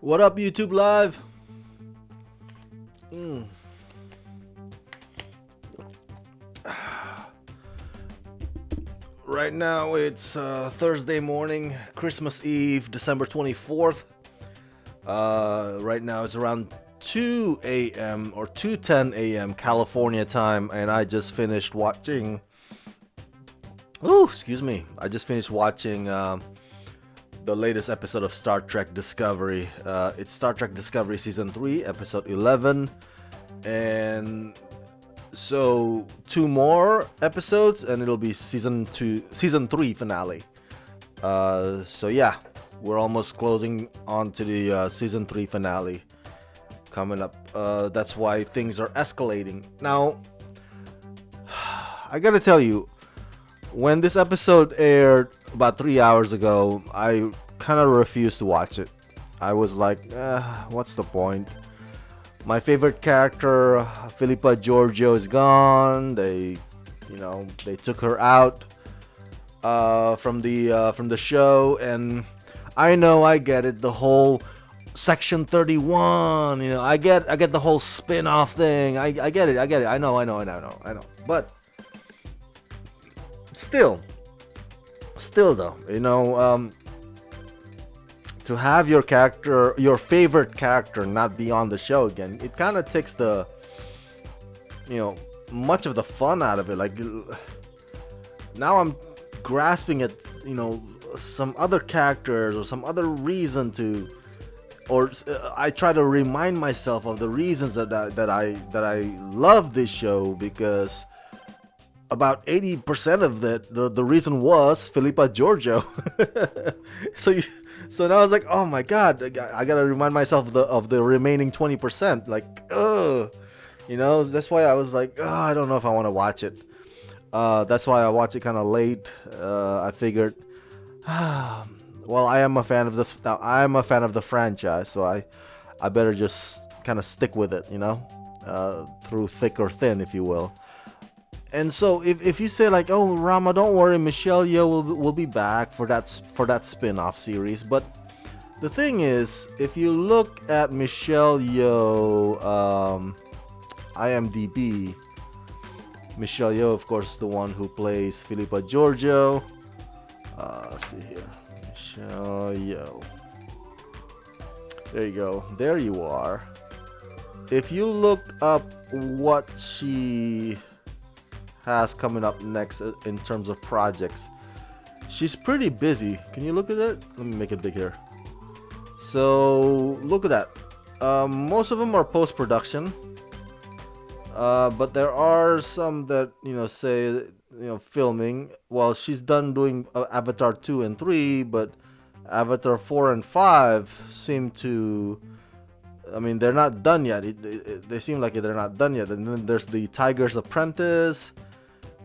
What up, YouTube Live? Right now it's Thursday morning, Christmas Eve, December 24th. Right now it's around 2 a.m. or 2:10 a.m. California time, and I just finished watching. Excuse me. I just finished watching the latest episode of Star Trek Discovery. It's Star Trek Discovery Season 3, Episode 11. And so 2 more episodes and it'll be Season 3 finale. So yeah, we're almost closing on to the Season 3 finale coming up. That's why things are escalating. Now, I gotta tell you, when this episode aired about 3 hours ago, I kind of refused to watch it. I was like, what's the point? My favorite character, Philippa Georgiou, is gone. They took her out from the show, and I get it. The whole Section 31, I get the whole spin-off thing. I get it. I know. But still though, to have your favorite character not be on the show again, it kind of takes the much of the fun out of it. Like, now I'm grasping at some other characters or some other reason to, or I try to remind myself of the reasons that I love this show, because about 80% of the reason was Philippa Georgiou. So now I was like, oh my god, I gotta remind myself of the remaining 20%. Like, that's why I was like, I don't know if I want to watch it. That's why I watched it kind of late. I figured, well, I am a fan of this. I'm a fan of the franchise, so I better just kind of stick with it, through thick or thin, if you will. And so if you say like, oh, Rama, don't worry, Michelle Yeoh will be back for that spin-off series. But the thing is, if you look at Michelle Yeoh IMDb, Michelle Yeoh, of course, is the one who plays Philippa Georgiou. Let's see here, Michelle Yeoh. There you go. There you are. If you look up what she has coming up next in terms of projects, she's pretty busy. Can you look at it? Let me make it big here. So look at that. Most of them are post-production, but there are some that say filming. Well, she's done doing Avatar 2 and 3, but Avatar 4 and 5 seem to, they're not done yet. They seem like they're not done yet. And then there's the Tiger's Apprentice.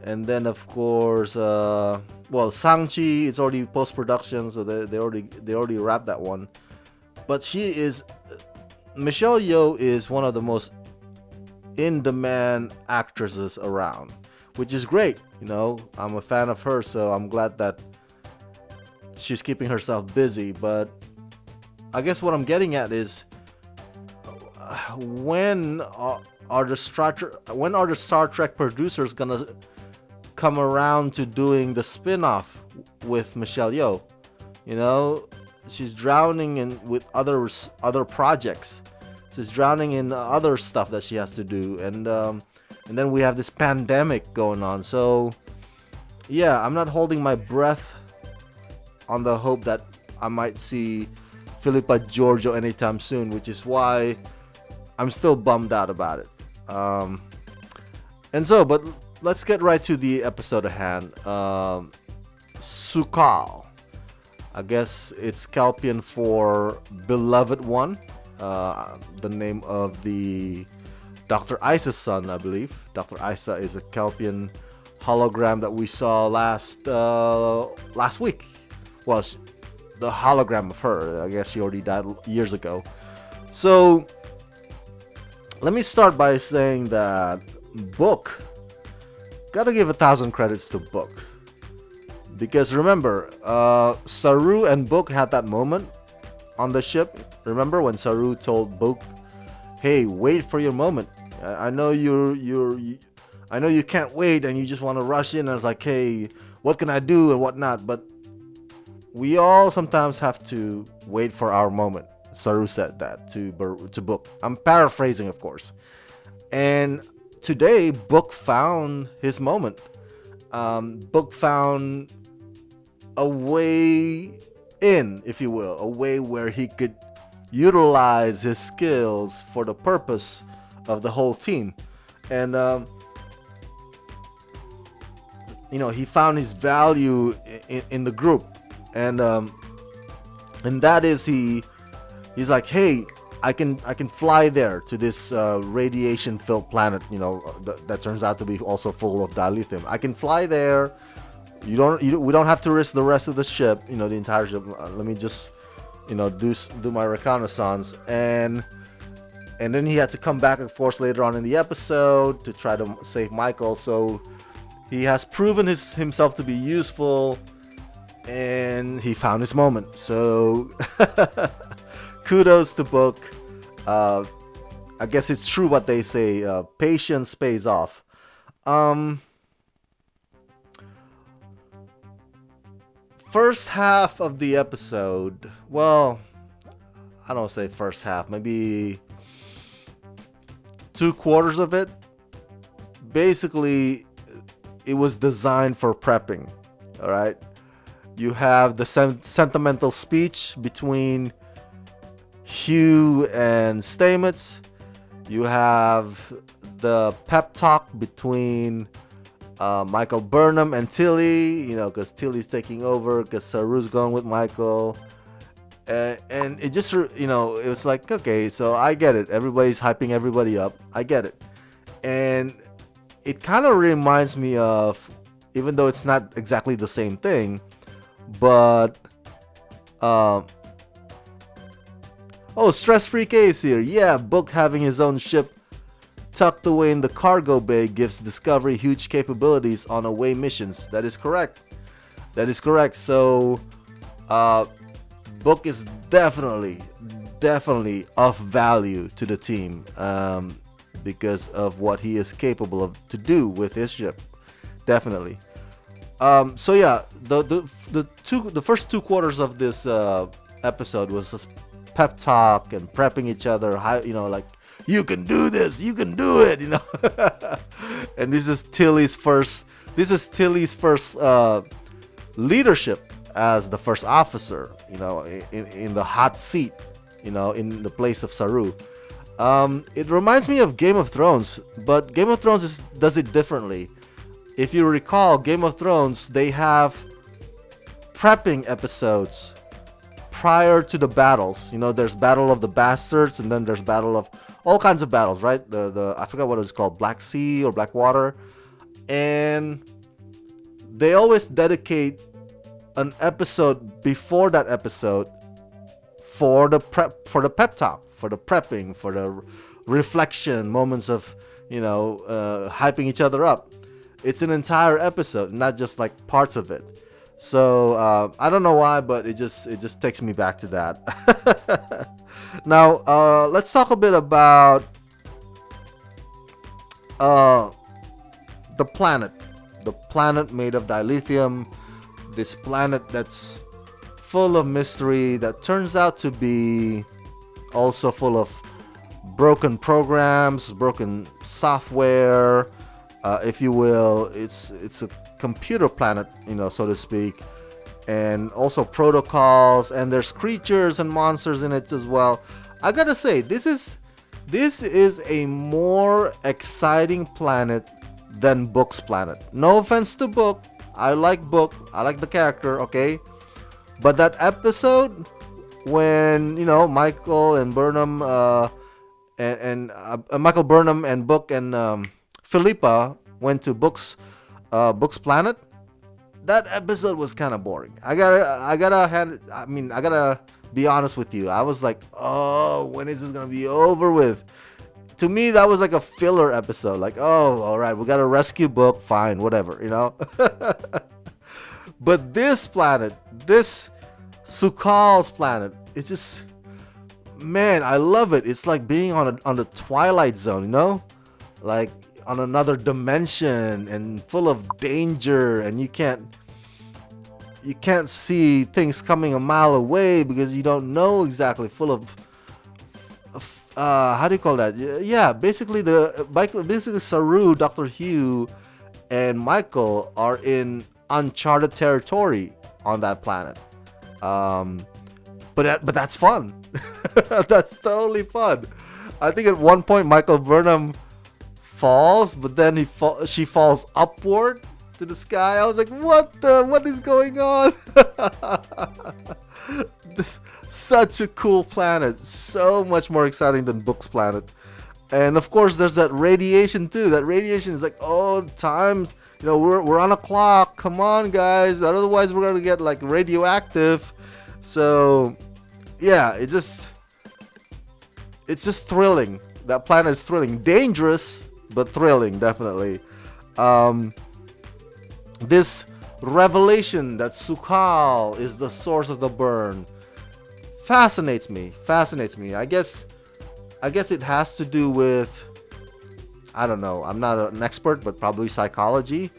And then, of course, Shang-Chi, it's already post-production, so they already wrapped that one. But Michelle Yeoh is one of the most in-demand actresses around, which is great. I'm a fan of her, so I'm glad that she's keeping herself busy. But I guess what I'm getting at is, when are the Star Trek producers gonna come around to doing the spin-off with Michelle Yeoh? She's drowning with other projects. She's drowning in other stuff that she has to do, and then we have this pandemic going on. So yeah, I'm not holding my breath on the hope that I might see Philippa Georgiou anytime soon, which is why I'm still bummed out about it. But let's get right to the episode at hand. Sukal. I guess it's Kelpian for Beloved One. The name of the Dr. Isa's son, I believe. Dr. Isa is a Kelpian hologram that we saw last week. Well, the hologram of her. I guess she already died years ago. So let me start by saying that Book, gotta give 1,000 credits to Book, because remember, Saru and Book had that moment on the ship. Remember when Saru told Book, "Hey, wait for your moment. I know I know you can't wait, and you just want to rush in." And I was like, "Hey, what can I do and whatnot?" But we all sometimes have to wait for our moment. Saru said that to Book. I'm paraphrasing, of course. And today, Book found his moment. Book found a way in, if you will, a way where he could utilize his skills for the purpose of the whole team. And he found his value in the group, and that is he's like, hey, I can fly there to this radiation filled planet, that turns out to be also full of dilithium. I can fly there. We don't have to risk the rest of the ship, the entire ship. Let me just do my reconnaissance. And then he had to come back, of course, later on in the episode to try to save Michael. So he has proven himself to be useful, and he found his moment. So kudos to Book. I guess it's true what they say, patience pays off. First half of the episode, well, I don't say first half, maybe 2/4 of it, basically it was designed for prepping. All right, you have the sentimental speech between Hugh and Stamets. You have the pep talk between Michael Burnham and Tilly, because Tilly's taking over because Saru's going with Michael. And it just, it was like, okay, so I get it. Everybody's hyping everybody up. I get it. And it kind of reminds me of, even though it's not exactly the same thing, but Stress-Free K is here. Yeah, Book having his own ship tucked away in the cargo bay gives Discovery huge capabilities on away missions. That is correct. So, Book is definitely of value to the team, because of what he is capable of to do with his ship. Definitely. So yeah, the first 2/4 of this episode was just pep talk and prepping each other. Like, you can do this, you can do it, And this is Tilly's first leadership as the first officer, in the hot seat, in the place of Saru. It reminds me of Game of Thrones, but Game of Thrones does it differently. If you recall, Game of Thrones, they have prepping episodes prior to the battles. There's Battle of the Bastards, and then there's Battle of all kinds of battles, right? The I forgot what it's called, Black Sea or Blackwater, and they always dedicate an episode before that episode for the pep talk, for the prepping, for the reflection, moments of hyping each other up. It's an entire episode, not just like parts of it. So I don't know why, but it just takes me back to that. Now let's talk a bit about the planet made of dilithium. This planet that's full of mystery, that turns out to be also full of broken programs, broken software, if you will. It's a computer planet, so to speak, and also protocols, and there's creatures and monsters in it as well. I gotta say, this is a more exciting planet than Book's planet. No offense to Book, I like Book, I like the character, okay, but that episode when Michael and Burnham and Michael Burnham and Book and Philippa went to Book's planet, that episode was kind of boring. I gotta be honest with you. I was like, oh, when is this gonna be over with? To me, that was like a filler episode. Like, oh, all right, we gotta rescue Book, fine, whatever, But this planet, this Sukal's planet, it's just, man, I love it. It's like being on the Twilight Zone, you know, like on another dimension and full of danger, and you can't see things coming a mile away because you don't know exactly. Full of how do you call that? Yeah, basically Saru, Doctor Hugh, and Michael are in uncharted territory on that planet. But that's fun. That's totally fun. I think at one point Michael Burnham falls, but then she falls upward to the sky. I was like, what is going on? Such a cool planet. So much more exciting than Book's planet. And of course, there's that radiation too. That radiation is like, oh, times, we're on a clock. Come on, guys. Otherwise, we're gonna get like radioactive. So, yeah, it's just thrilling. That planet is thrilling, dangerous, but thrilling, definitely. This revelation that Sukal is the source of the burn fascinates me. I guess it has to do with, I don't know, I'm not an expert, but probably psychology,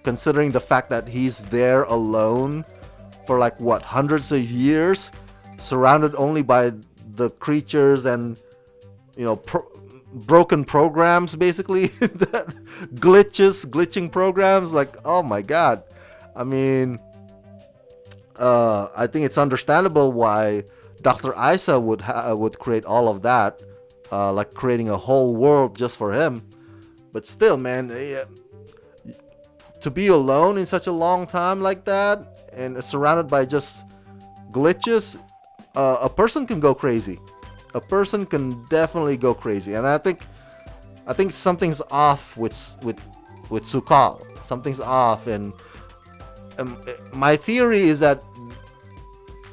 considering the fact that he's there alone for like hundreds of years, surrounded only by the creatures and broken programs, basically. Glitching programs, like, oh my god. I mean, I think it's understandable why Dr. Isa would create all of that, like creating a whole world just for him. But still, man, to be alone in such a long time like that and surrounded by just glitches, a person can go crazy. A person can definitely go crazy, and I think something's off with Sukal. Something's off, and my theory is that,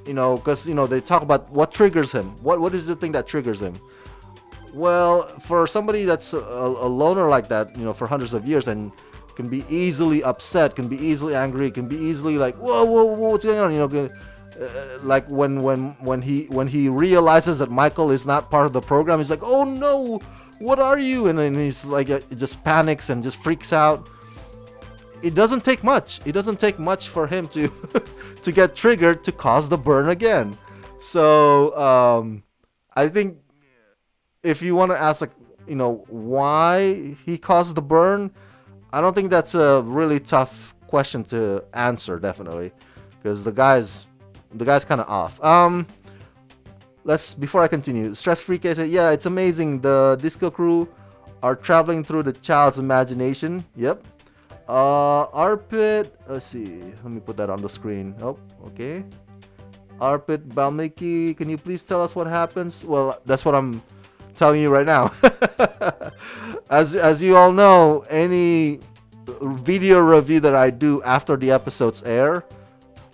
because they talk about what triggers him. What is the thing that triggers him? Well, for somebody that's a loner like that, for hundreds of years, and can be easily upset, can be easily angry, can be easily like, whoa, what's going on? Like when he realizes that Michael is not part of the program, he's like, oh no, what are you? And then he's like, just panics and just freaks out. It doesn't take much. It doesn't take much for him to to get triggered to cause the burn again. So I think if you want to ask, like, why he caused the burn, I don't think that's a really tough question to answer, definitely, because the guy's kind of off. Before I continue, Stress Freak said, yeah, it's amazing. The disco crew are traveling through the child's imagination. Yep. Arpit, let's see. Let me put that on the screen. Oh, okay. Arpit Balmiki, can you please tell us what happens? Well, that's what I'm telling you right now. As you all know, any video review that I do after the episodes air,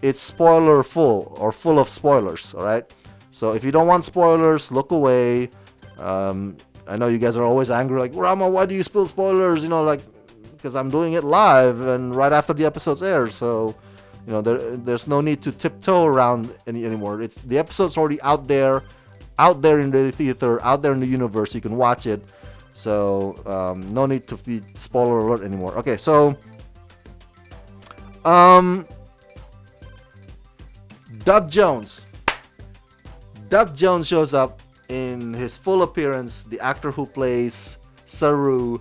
it's spoiler full or full of spoilers. All right. So if you don't want spoilers, look away. I know you guys are always angry, like, Rama, why do you spill spoilers? Like, because I'm doing it live and right after the episodes air. So, there's no need to tiptoe around anymore. The episode's already out there in the theater, out there in the universe. You can watch it. So no need to be spoiler alert anymore. Okay, so Doug Jones shows up in his full appearance, the actor who plays Saru,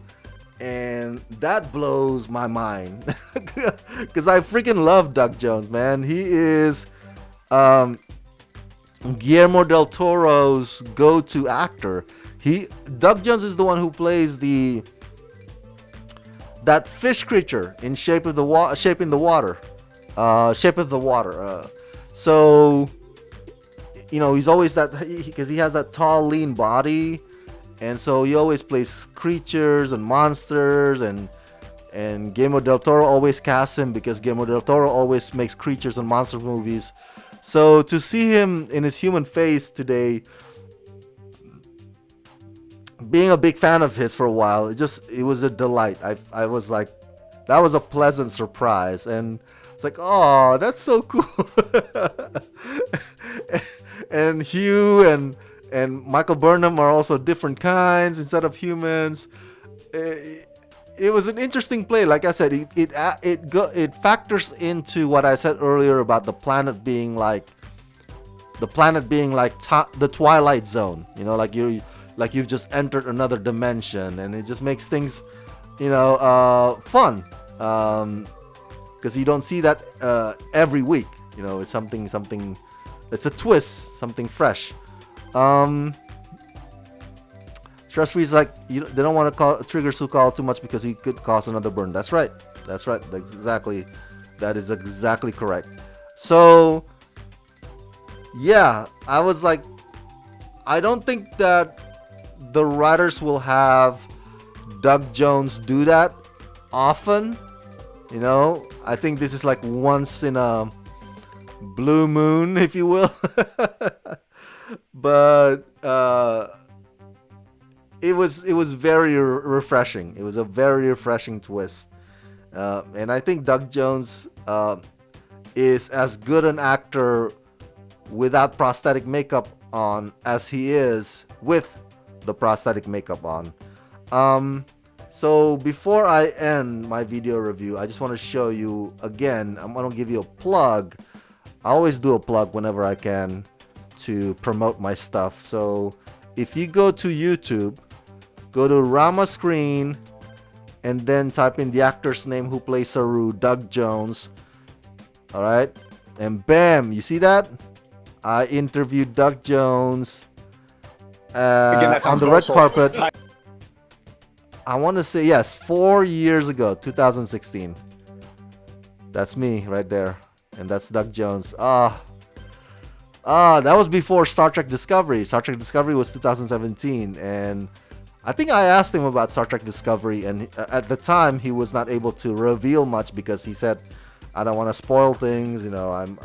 and that blows my mind because I freaking love Doug Jones, man. He is Guillermo del Toro's go-to actor. Doug Jones is the one who plays that fish creature in Shape of the Water. So, he's always because he has that tall, lean body, and so he always plays creatures and monsters, and Guillermo del Toro always casts him because Guillermo del Toro always makes creatures and monster movies. So to see him in his human face today, being a big fan of his for a while, it was a delight. I was like, that was a pleasant surprise, and it's like, oh, that's so cool. and Hugh and Michael Burnham are also different kinds instead of humans. It was an interesting play. Like I said, it factors into what I said earlier about the planet being like the Twilight Zone. You know, like you've just entered another dimension, and it just makes things, fun. Because you don't see that every week. You know, it's something. It's a twist, something fresh. Stress-free like they don't want to trigger Sukal too much because he could cause another burn. That's right. That is exactly correct. So yeah, I was like, I don't think that the writers will have Doug Jones do that often. You know, I think this is like once in a blue moon, if you will. But it was very refreshing. It was a very refreshing twist, and I think Doug Jones is as good an actor without prosthetic makeup on as he is with the prosthetic makeup on. So before I end my video review, I just want to show you again. I'm gonna give you a plug. I always do a plug whenever I can to promote my stuff. So if you go to YouTube, go to Rama Screen, and then type in the actor's name who plays Saru, Doug Jones. All right, and bam, you see that? I interviewed Doug Jones on the red carpet. I want to say, yes, 4 years ago, 2016. That's me right there. And that's Doug Jones. That was before Star Trek Discovery. Star Trek Discovery was 2017. And I think I asked him about Star Trek Discovery. And at the time, he was not able to reveal much because he said, I don't want to spoil things. I'm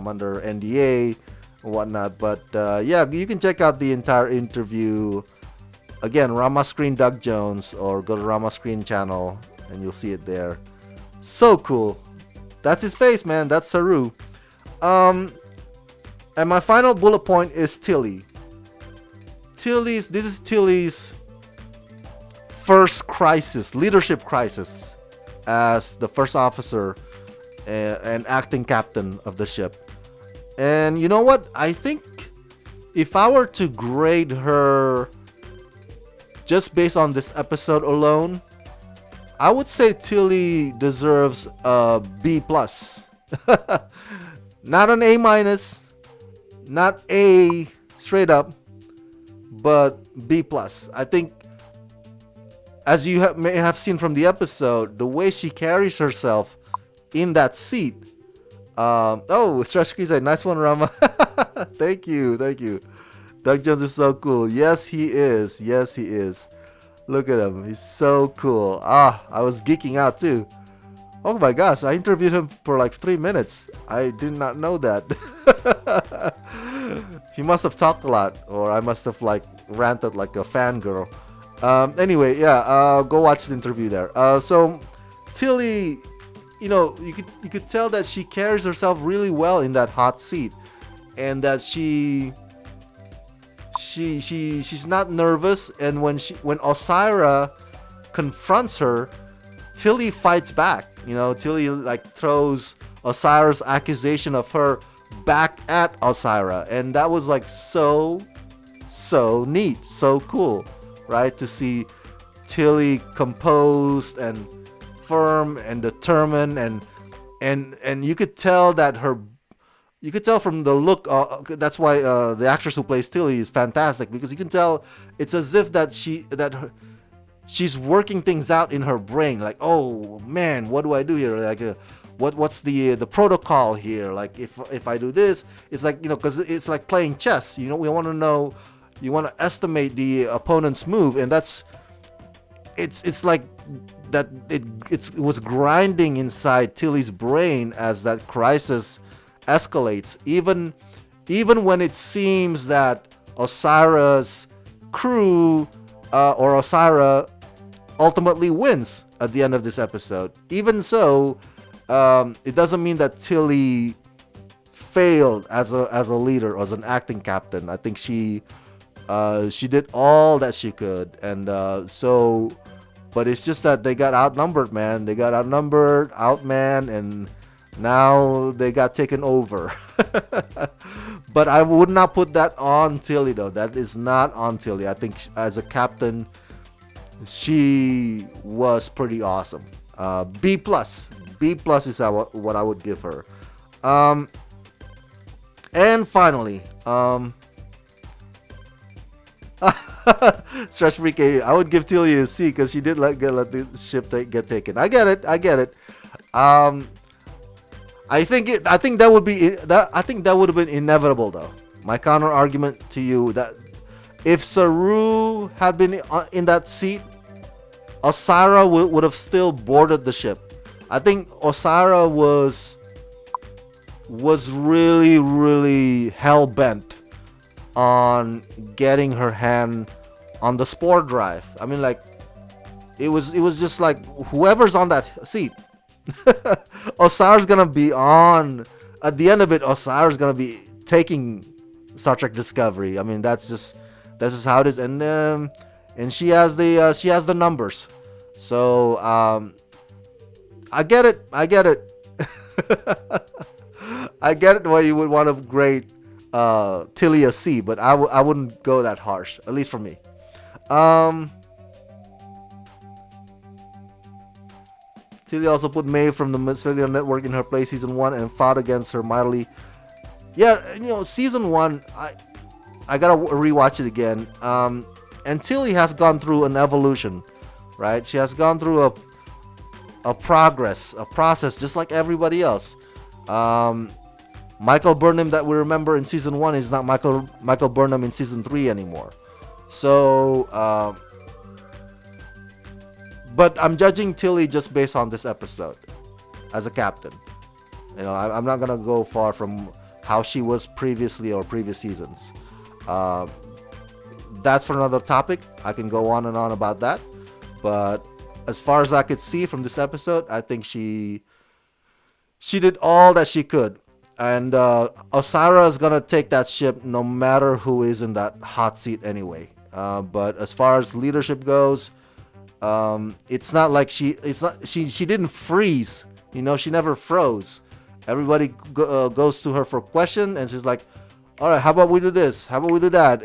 under NDA or whatnot. But yeah, you can check out the entire interview. Again, Rama Screen Doug Jones, or go to Rama Screen channel and you'll see it there. So cool. That's his face, man. That's Saru. And my final bullet point is Tilly. This is Tilly's first crisis, leadership crisis, as the first officer and acting captain of the ship. And you know what? I think if I were to grade her just based on this episode alone, I would say Tilly deserves a B+. Not an A-, not A straight up, but B+. I think, as you may have seen from the episode, the way she carries herself in that seat. Stretch Crease said, nice one, Rama. Thank you. Doug Jones is so cool. Yes, he is. Look at him. He's so cool. I was geeking out too. Oh my gosh, I interviewed him for like 3 minutes. I did not know that. He must have talked a lot, or I must have like ranted like a fangirl. Anyway, yeah, go watch the interview there. So Tilly, you could tell that she carries herself really well in that hot seat, and that she's not nervous. And when Osira confronts her, Tilly fights back. Tilly like throws Osira's accusation of her back at Osira, and that was like so neat, so cool, right? To see Tilly composed and firm and determined, and you could tell that you could tell from the look. That's why the actress who plays Tilly is fantastic, because you can tell it's as if that she's working things out in her brain. Like, oh man, what do I do here? Like, what's the protocol here? Like, if I do this, it's like, because it's like playing chess. We want to know, you want to estimate the opponent's move, and it's like that. It was grinding inside Tilly's brain as that crisis escalates, even when it seems that Osira's crew or Osira ultimately wins at the end of this episode. Even so, it doesn't mean that Tilly failed as a leader, as an acting captain. I think she did all that she could, and but it's just that they got outnumbered, man. They got outnumbered, outmanned, and now they got taken over. But I would not put that on Tilly, though. That is not on Tilly. I think as a captain, she was pretty awesome. B plus. B plus is what I would give her. And finally, Stress Freak, I would give Tilly a C because she did let the ship get taken. I get it. I think that would be that. I think that would have been inevitable, though. My counter argument to you that if Saru had been in that seat, Osara would have still boarded the ship. I think Osara was really, really hell bent on getting her hand on the spore drive. I mean, like, it was just like whoever's on that seat, Osara's gonna be on. At the end of it, Osara's gonna be taking Star Trek Discovery. I mean, that's just how it is. And she has the numbers. So I get it. I get it why you would want to grade Tilly a C, but I wouldn't go that harsh, at least for me. Tilly also put Mae from the Mycelium Network in her place season 1 and fought against her mightily. Yeah, season 1, I gotta rewatch it again. And Tilly has gone through an evolution, right? She has gone through a process, just like everybody else. Michael Burnham that we remember in season 1 is not Michael Burnham in season 3 anymore. So, but I'm judging Tilly just based on this episode as a captain. You know, I'm not gonna go far from how she was previously or previous seasons. That's for another topic. I can go on and on about that. But as far as I could see from this episode, I think she did all that she could. And Osara is gonna take that ship no matter who is in that hot seat anyway. But as far as leadership goes, it's not like she didn't freeze. You know, she never froze. Everybody goes to her for question, and she's like, "All right, how about we do this? How about we do that?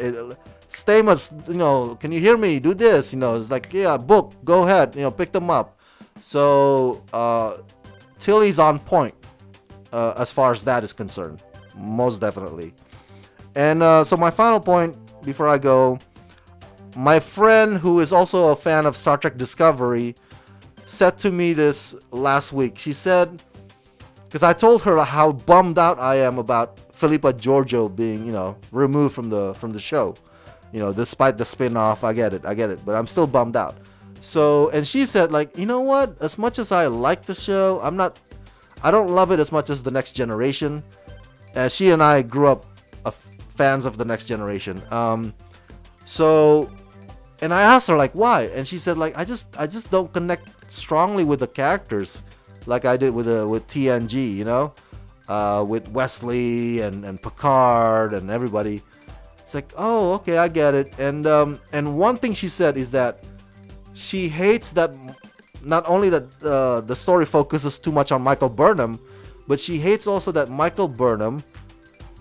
Stamos, you know, can you hear me? Do this." You know, it's like, "Yeah, book, go ahead. You know, pick them up." So Tilly's on point as far as that is concerned, most definitely. And so my final point before I go, my friend who is also a fan of Star Trek Discovery said to me this last week. She said, because I told her how bummed out I am about Philippa Georgiou being, you know, removed from the show. You know, despite the spin-off, I get it, but I'm still bummed out. So, and she said, like, you know what? As much as I like the show, I don't love it as much as The Next Generation. She and I grew up fans of The Next Generation. So, and I asked her, like, why? And she said, like, I just don't connect strongly with the characters like I did with TNG, you know, with Wesley and Picard and everybody. It's like, oh, okay, I get it. And one thing she said is that she hates that not only that the story focuses too much on Michael Burnham, but she hates also that Michael Burnham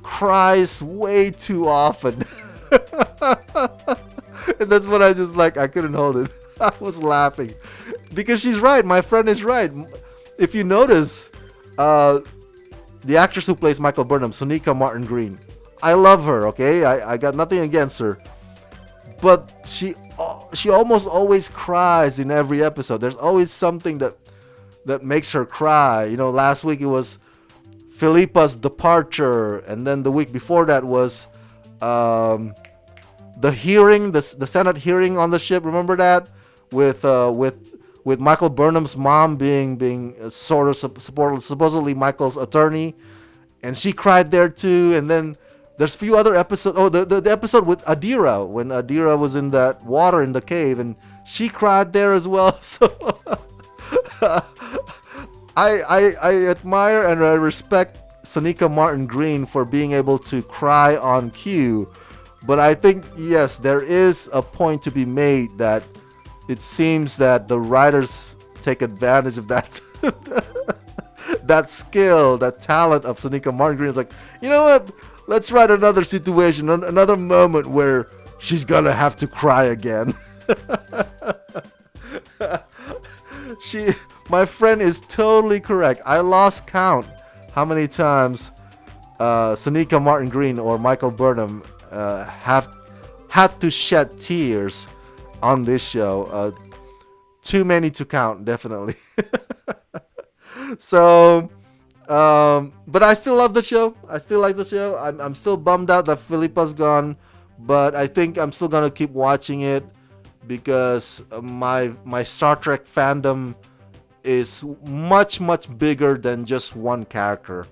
cries way too often. And that's what I just like. I couldn't hold it. I was laughing because she's right. My friend is right. If you notice, the actress who plays Michael Burnham, Sonequa Martin Green, I love her. Okay, I got nothing against her, but she almost always cries in every episode. There's always something that makes her cry. You know, last week it was Philippa's departure, and then the week before that was the hearing, the Senate hearing on the ship. Remember that with Michael Burnham's mom being sort of supposedly Michael's attorney, and she cried there too. And then there's a few other episodes. Oh, the episode with Adira, when Adira was in that water in the cave, and she cried there as well. So I admire and I respect Sonequa Martin Green for being able to cry on cue. But I think, yes, there is a point to be made that it seems that the writers take advantage of that that skill, that talent of Sonequa Martin Green. It's like, you know what? Let's write another situation, another moment where she's gonna have to cry again. My friend is totally correct. I lost count how many times Sonequa Martin Green or Michael Burnham have had to shed tears on this show. Too many to count, definitely. So, but I still love the show. I still like the show. I'm still bummed out that Philippa's gone, but I think I'm still gonna keep watching it because my Star Trek fandom is much bigger than just one character.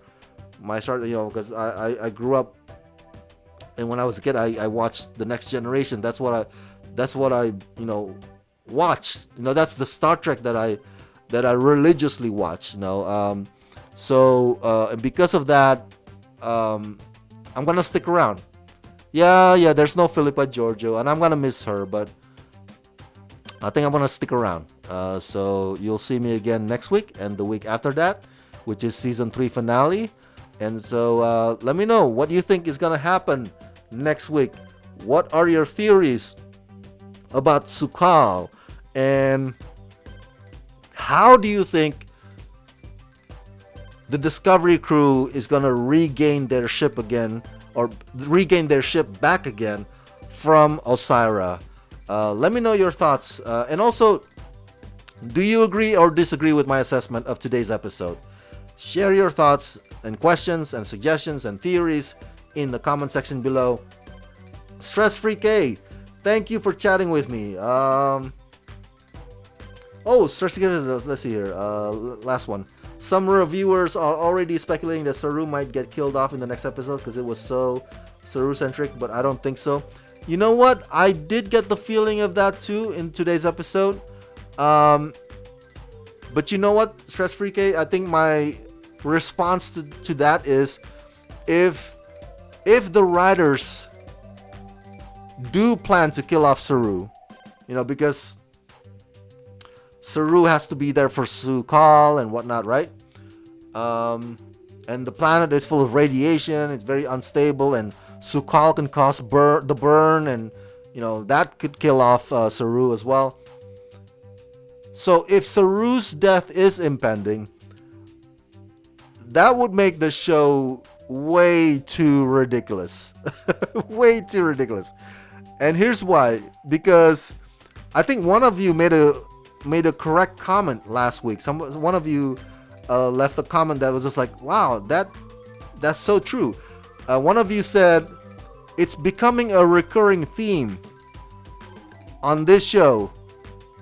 Because I grew up, and when I was a kid, I watched The Next Generation. That's what I watch. That's the Star Trek that I religiously watch. And because of that, I'm gonna stick around. Yeah. There's no Philippa Georgiou, and I'm gonna miss her, but I think I'm gonna stick around. So you'll see me again next week and the week after that, which is season 3 finale. And so let me know what you think is gonna happen next week. What are your theories about Sukal, and how do you think the Discovery crew is gonna regain their ship again, or regain their ship back again from Osira? Let me know your thoughts. And also, do you agree or disagree with my assessment of today's episode? Share your thoughts and questions and suggestions and theories in the comment section below. Stress Free K, thank you for chatting with me. Stress Free K, let's see here. Last one. Some reviewers are already speculating that Saru might get killed off in the next episode because it was so Saru-centric, but I don't think so. You know what? I did get the feeling of that too in today's episode. But you know what, Stress Free K? I think my response to that is, if the writers do plan to kill off Saru, because Saru has to be there for Sukal and whatnot, right? And the planet is full of radiation. It's very unstable, and Sukal can cause the burn, and that could kill off Saru as well. So if Saru's death is impending, that would make the show way too ridiculous. Way too ridiculous. And here's why. Because I think one of you made a correct comment last week. One of you left a comment that was just like, wow, that's so true. One of you said, it's becoming a recurring theme on this show,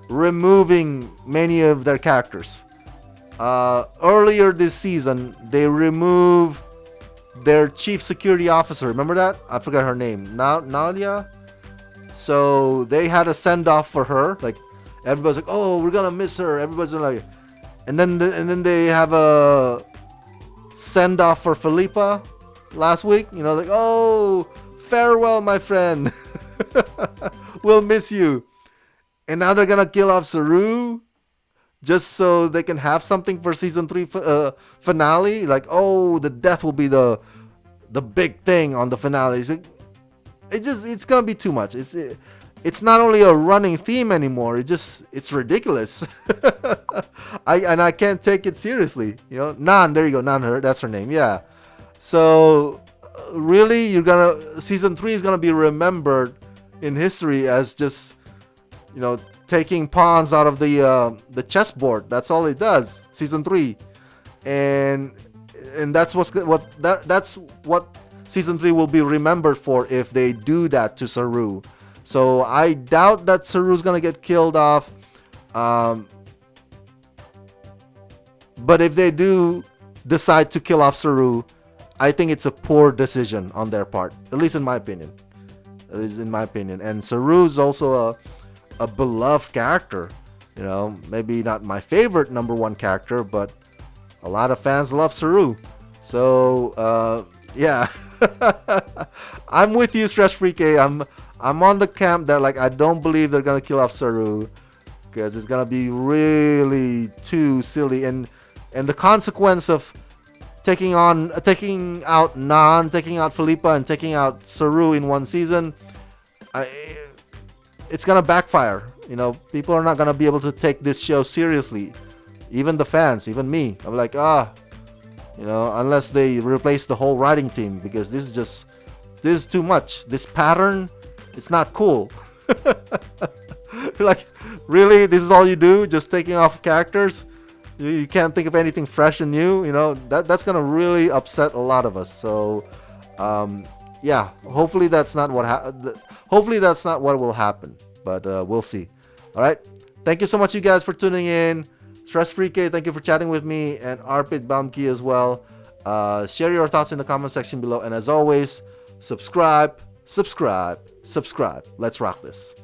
removing many of their characters. Earlier this season, they removed their chief security officer. Remember that? I forgot her name. Nadia? So they had a send-off for her. Like, everybody's like, oh, we're gonna miss her. Everybody's like, and then they have a send-off for Philippa last week. Like, oh, farewell, my friend. We'll miss you. And now they're gonna kill off Saru just so they can have something for season 3 finale. Like, oh, the death will be the big thing on the finale. It's gonna be too much. It's not only a running theme anymore. It's ridiculous. I can't take it seriously. Nan, there you go, Nan, that's her name. Yeah. So really, season 3 is gonna be remembered in history as just taking pawns out of the chessboard. That's all it does. Season 3, and that's what season 3 will be remembered for if they do that to Saru. So I doubt that Saru's gonna get killed off. But if they do decide to kill off Saru, I think it's a poor decision on their part. At least in my opinion. And Saru's also a beloved character. Maybe not my favorite number 1 character, but a lot of fans love Saru. So yeah, I'm with you, Stress Free K. I'm on the camp that like I don't believe they're gonna kill off Saru because it's gonna be really too silly, and the consequence of taking out Nan, taking out Philippa, and taking out Saru in one season, it's gonna backfire. You know, people are not gonna be able to take this show seriously. Even the fans, even me. I'm like, you know, unless they replace the whole writing team, because this is too much. This pattern, it's not cool. Like, really, this is all you do? Just taking off characters? You can't think of anything fresh and new? You know, that's gonna really upset a lot of us. So, yeah, hopefully that's not what hopefully that's not what will happen. But we'll see. All right. Thank you so much, you guys, for tuning in. Stress Free K, thank you for chatting with me, and Arpit Bamki as well. Share your thoughts in the comment section below, and as always, subscribe. Let's rock this.